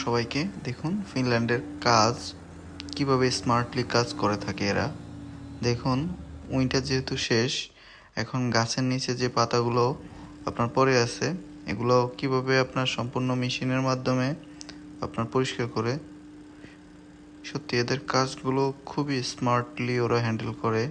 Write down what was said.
সবাইকে দেখুন ফিনল্যান্ডের কাজ কিভাবে স্মার্টলি কাজ করে থাকে এরা। দেখুন উইন্টার যেহেতু শেষ, এখন গাছের নিচে যে পাতাগুলো আপনার পড়ে আছে এগুলো কিভাবে আপনার সম্পূর্ণ মেশিনের মাধ্যমে আপনার পরিষ্কার করে। সত্যি এদের কাজগুলো খুবই স্মার্টলি ওরা হ্যান্ডেল করে।